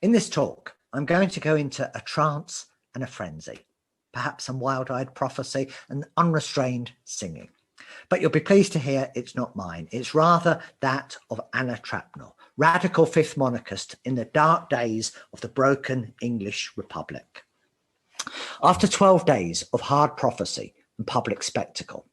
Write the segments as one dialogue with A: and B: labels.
A: In this talk, I'm going to go into a trance and a frenzy, perhaps some wild-eyed prophecy and unrestrained singing. But you'll be pleased to hear it's not mine. It's rather that of Anna Trapnel, radical fifth monarchist in the dark days of the broken English Republic. After 12 days of hard prophecy and public spectacle,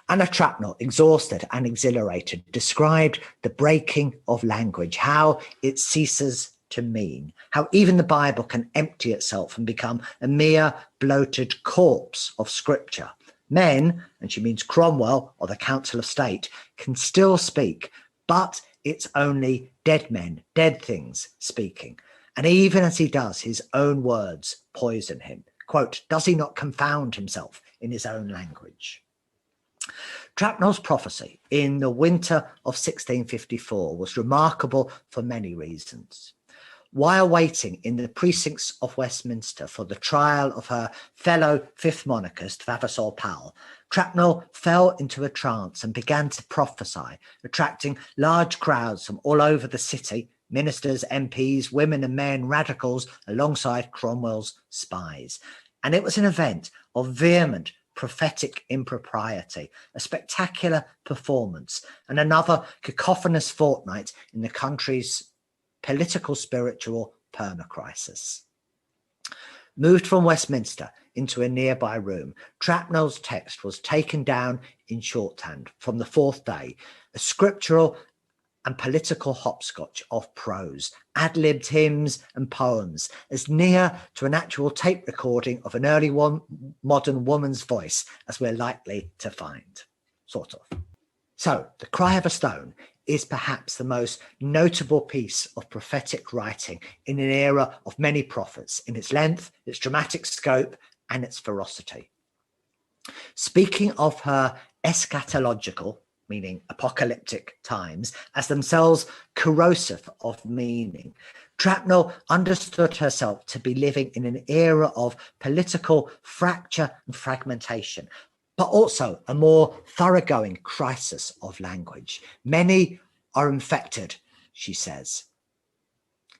A: Anna Trapnel, exhausted and exhilarated, described the breaking of language, how it ceases to mean, how even the Bible can empty itself and become a mere bloated corpse of scripture. Men, and she means Cromwell or the Council of State, can still speak, but it's only dead men, dead things speaking. And even as he does, his own words poison him. Quote, does he not confound himself in his own language? Trapnel's prophecy in the winter of 1654 was remarkable for many reasons. While waiting in the precincts of Westminster for the trial of her fellow fifth monarchist, Vavassor Powell, Trapnel fell into a trance and began to prophesy, attracting large crowds from all over the city, ministers, MPs, women and men, radicals, alongside Cromwell's spies. And it was an event of vehement prophetic impropriety, a spectacular performance, and another cacophonous fortnight in the country's political spiritual permacrisis. Moved from Westminster into a nearby room, Trapnel's text was taken down in shorthand from the fourth day, a scriptural and political hopscotch of prose, ad-libbed hymns and poems, as near to an actual tape recording of an early modern woman's voice as we're likely to find, sort of. So, The Cry of a Stone is perhaps the most notable piece of prophetic writing in an era of many prophets, in its length, its dramatic scope, and its ferocity. Speaking of her eschatological, meaning apocalyptic times, as themselves corrosive of meaning, Trapnel understood herself to be living in an era of political fracture and fragmentation, but also a more thoroughgoing crisis of language. Many are infected, she says.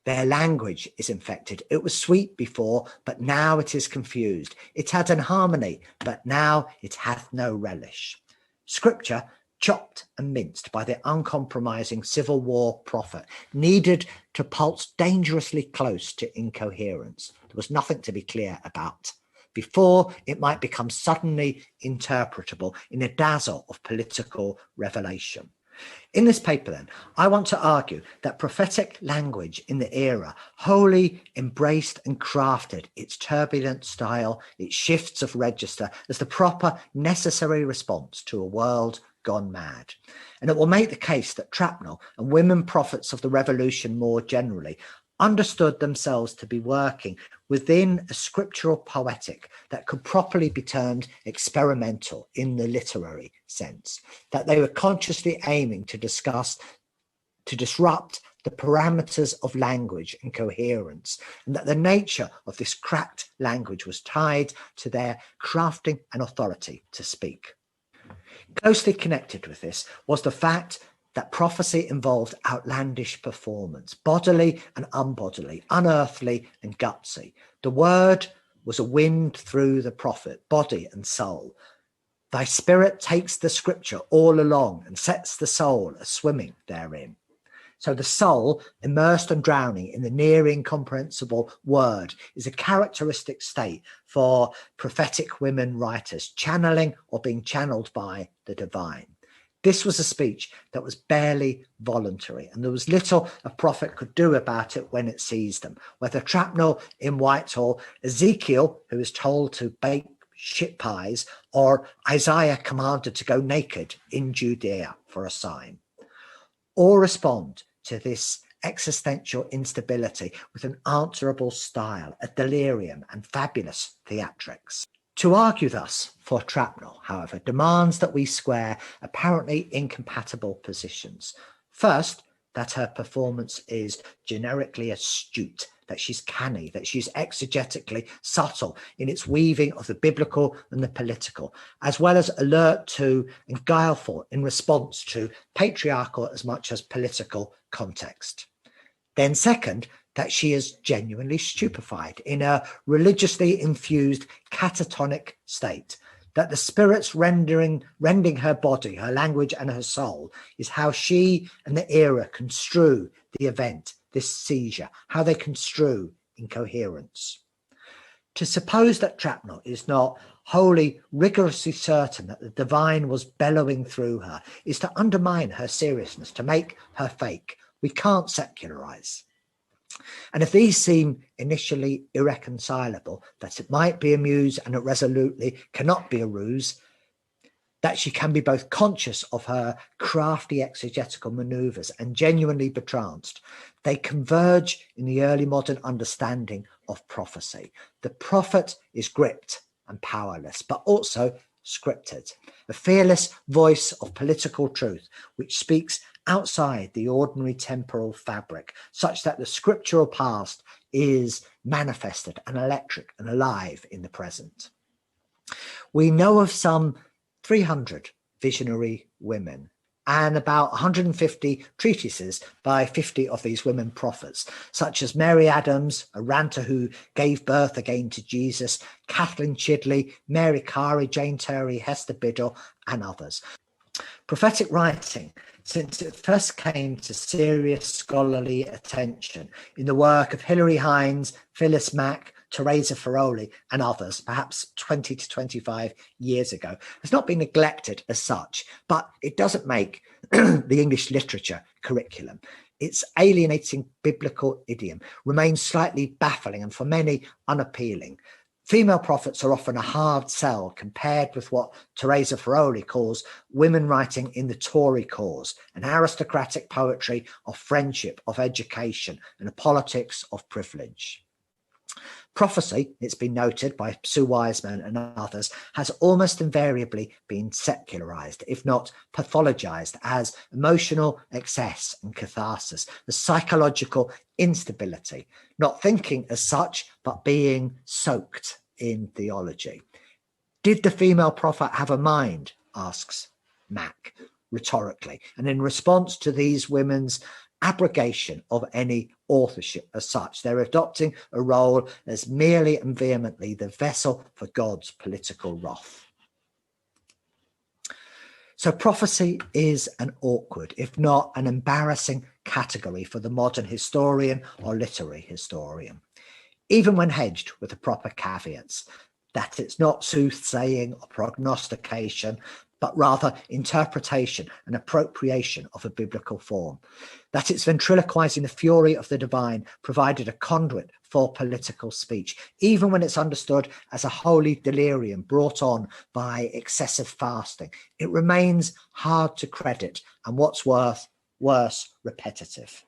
A: Their language is infected. It was sweet before, but now it is confused. It had an harmony, but now it hath no relish. Scripture, chopped and minced by the uncompromising Civil War prophet, needed to pulse dangerously close to incoherence. There was nothing to be clear about before it might become suddenly interpretable in a dazzle of political revelation. In this paper, then, I want to argue that prophetic language in the era wholly embraced and crafted its turbulent style, its shifts of register, as the proper necessary response to a world gone mad. And it will make the case that Trapnel and women prophets of the revolution more generally understood themselves to be working within a scriptural poetic that could properly be termed experimental in the literary sense, that they were consciously aiming to disrupt the parameters of language and coherence, and that the nature of this cracked language was tied to their crafting and authority to speak. Closely connected with this was the fact that prophecy involved outlandish performance, bodily and unbodily, unearthly and gutsy. The word was a wind through the prophet, body and soul. Thy spirit takes the scripture all along and sets the soul a swimming therein. So the soul, immersed and drowning in the near incomprehensible word, is a characteristic state for prophetic women writers, channeling or being channeled by the divine. This was a speech that was barely voluntary, and there was little a prophet could do about it when it seized them. Whether Trapnel in Whitehall, Ezekiel, who is told to bake shit pies, or Isaiah commanded to go naked in Judea for a sign. All respond to this existential instability with an answerable style, a delirium, and fabulous theatrics. To argue thus for Trapnel, however, demands that we square apparently incompatible positions. First, that her performance is generically astute, that she's canny, that she's exegetically subtle in its weaving of the biblical and the political, as well as alert to and guileful in response to patriarchal as much as political context. Then second, that she is genuinely stupefied in a religiously infused catatonic state, that the spirits rending her body, her language and her soul is how she and the era construe the event, this seizure, how they construe incoherence. To suppose that Trapnel is not wholly rigorously certain that the divine was bellowing through her is to undermine her seriousness, to make her fake. We can't secularize. And if these seem initially irreconcilable, that it might be a muse and it resolutely cannot be a ruse, that she can be both conscious of her crafty exegetical manoeuvres and genuinely betranced, they converge in the early modern understanding of prophecy. The prophet is gripped and powerless, but also scripted, a fearless voice of political truth, which speaks outside the ordinary temporal fabric, such that the scriptural past is manifested and electric and alive in the present. We know of some 300 visionary women and about 150 treatises by 50 of these women prophets, such as Mary Adams, a ranter who gave birth again to Jesus, Kathleen Chidley, Mary Carey, Jane Terry, Hester Biddle, and others. Prophetic writing, since it first came to serious scholarly attention in the work of Hilary Hines, Phyllis Mack, Teresa Farolli, and others, perhaps 20 to 25 years ago, has not been neglected as such, but it doesn't make the English literature curriculum. Its alienating biblical idiom remains slightly baffling and for many unappealing. Female prophets are often a hard sell compared with what Teresa Farolli calls women writing in the Tory cause, an aristocratic poetry of friendship, of education, and a politics of privilege. Prophecy, it's been noted by Sue Wiseman and others, has almost invariably been secularized, if not pathologized, as emotional excess and catharsis, as psychological instability, not thinking as such, but being soaked in theology. Did the female prophet have a mind, asks Mack rhetorically, and in response to these women's abrogation of any authorship as such, they're adopting a role as merely and vehemently the vessel for God's political wrath. So prophecy is an awkward, if not an embarrassing category for the modern historian or literary historian, even when hedged with the proper caveats that it's not soothsaying or prognostication, but rather interpretation and appropriation of a biblical form, that it's ventriloquizing the fury of the divine provided a conduit for political speech, even when it's understood as a holy delirium brought on by excessive fasting. It remains hard to credit and what's worse, repetitive.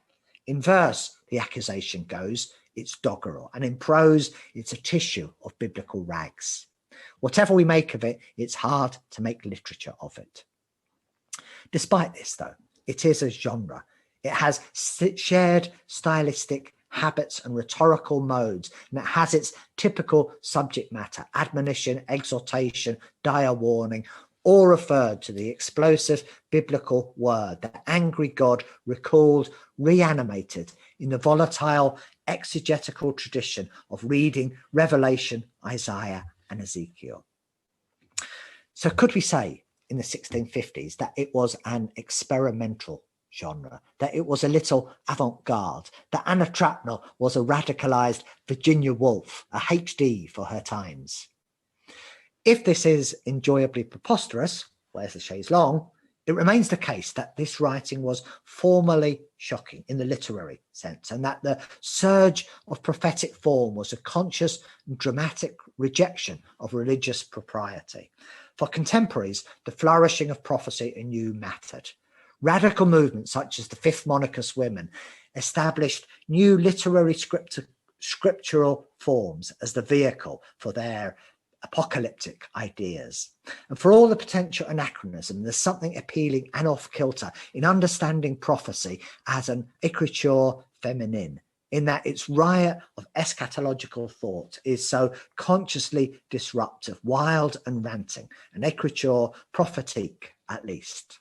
A: In verse, the accusation goes, it's doggerel, and in prose, it's a tissue of biblical rags. Whatever we make of it, it's hard to make literature of it. Despite this, though, it is a genre. It has shared stylistic habits and rhetorical modes, and it has its typical subject matter, admonition, exhortation, dire warning, all referred to the explosive biblical word, the angry God recalled, reanimated in the volatile exegetical tradition of reading Revelation, Isaiah, and Ezekiel. So could we say in the 1650s that it was an experimental genre, that it was a little avant-garde, that Anna Trapnel was a radicalized Virginia Woolf, a HD for her times? If this is enjoyably preposterous, where's the chaise long, it remains the case that this writing was formally shocking in the literary sense, and that the surge of prophetic form was a conscious and dramatic rejection of religious propriety. For contemporaries, the flourishing of prophecy anew mattered. Radical movements such as the Fifth Monarchist Women established new literary scriptural forms as the vehicle for their apocalyptic ideas. And for all the potential anachronism, there's something appealing and off-kilter in understanding prophecy as an écriture féminine, in that its riot of eschatological thought is so consciously disruptive, wild and ranting, an écriture prophétique at least.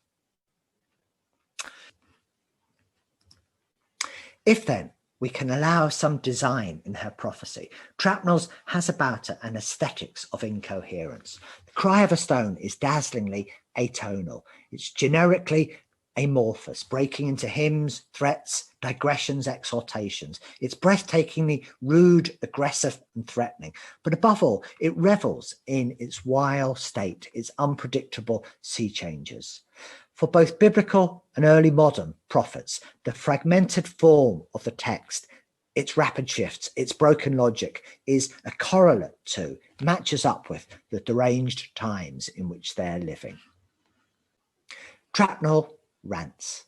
A: If then we can allow some design in her prophecy. Trapnel's has about her an aesthetics of incoherence. The Cry of a Stone is dazzlingly atonal. It's generically amorphous, breaking into hymns, threats, digressions, exhortations. It's breathtakingly rude, aggressive, and threatening. But above all, it revels in its wild state, its unpredictable sea changes. For both biblical and early modern prophets, the fragmented form of the text, its rapid shifts, its broken logic, is a correlate to, matches up with the deranged times in which they're living. Trapnel rants.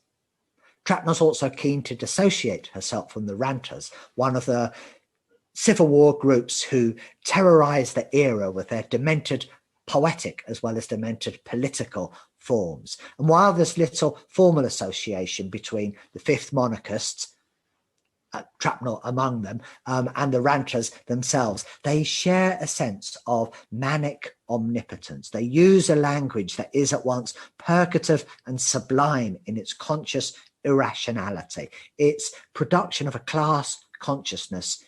A: Trapnel's also keen to dissociate herself from the Ranters, one of the Civil War groups who terrorized the era with their demented poetic as well as demented political forms. And while there's little formal association between the fifth monarchists, Trapnel among them, and the Ranters themselves, they share a sense of manic omnipotence. They use a language that is at once purgative and sublime in its conscious irrationality, its production of a class consciousness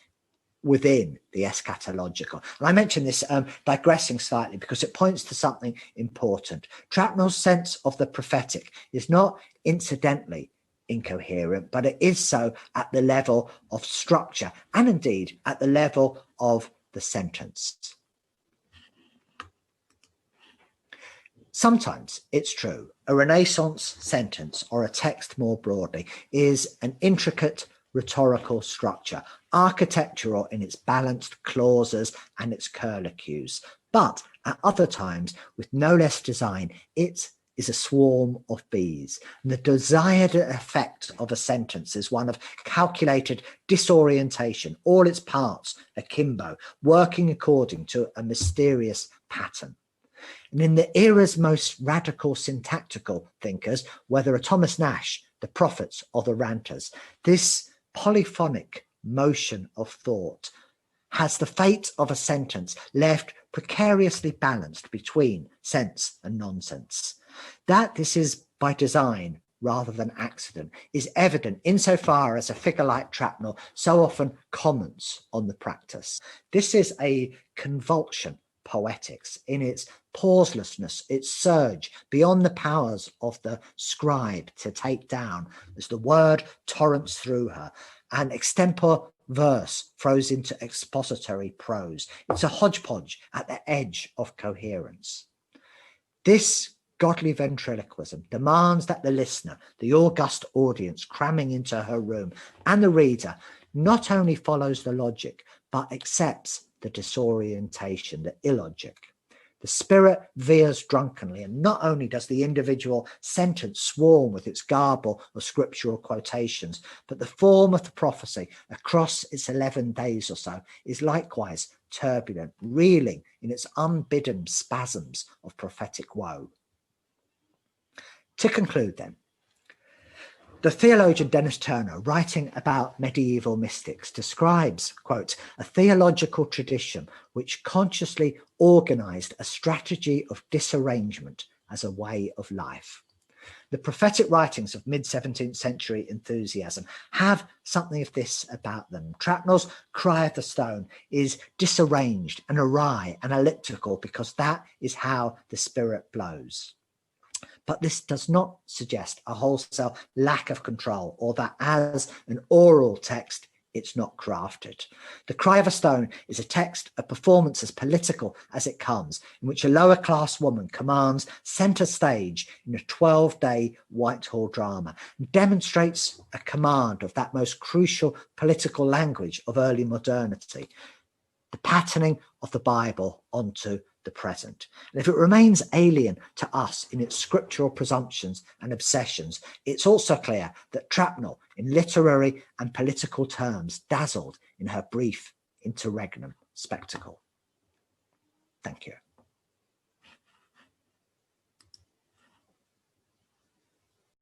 A: within the eschatological. And I mention this digressing slightly because it points to something important. Trapnel's sense of the prophetic is not incidentally incoherent, but it is so at the level of structure and indeed at the level of the sentence. Sometimes it's true, a Renaissance sentence or a text more broadly is an intricate rhetorical structure, architectural in its balanced clauses and its curlicues, but at other times with no less design, it is a swarm of bees. And the desired effect of a sentence is one of calculated disorientation, all its parts akimbo, working according to a mysterious pattern. And in the era's most radical syntactical thinkers, whether a Thomas Nash, the prophets, or the Ranters, this polyphonic motion of thought has the fate of a sentence left precariously balanced between sense and nonsense. That this is by design rather than accident is evident insofar as a figure like Trapnel so often comments on the practice. This is a convulsion poetics in its pauselessness, its surge beyond the powers of the scribe to take down as the word torrents through her, and extempore verse throws into expository prose. It's a hodgepodge at the edge of coherence. This godly ventriloquism demands that the listener, the august audience cramming into her room, and the reader not only follows the logic, but accepts the disorientation, the illogic. The spirit veers drunkenly, and not only does the individual sentence swarm with its garble of scriptural quotations, but the form of the prophecy across its 11 days or so is likewise turbulent, reeling in its unbidden spasms of prophetic woe. To conclude then, the theologian Dennis Turner, writing about medieval mystics, describes, quote, a theological tradition which consciously organized a strategy of disarrangement as a way of life. The prophetic writings of mid-17th century enthusiasm have something of this about them. Trapnel's Cry of the Stone is disarranged and awry and elliptical because that is how the spirit blows. But this does not suggest a wholesale lack of control or that as an oral text, it's not crafted. The Cry of a Stone is a text, a performance as political as it comes, in which a lower class woman commands centre stage in a 12-day Whitehall drama and demonstrates a command of that most crucial political language of early modernity, the patterning of the Bible onto the present. And if it remains alien to us in its scriptural presumptions and obsessions, it's also clear that Trapnel, in literary and political terms, dazzled in her brief interregnum spectacle. Thank you.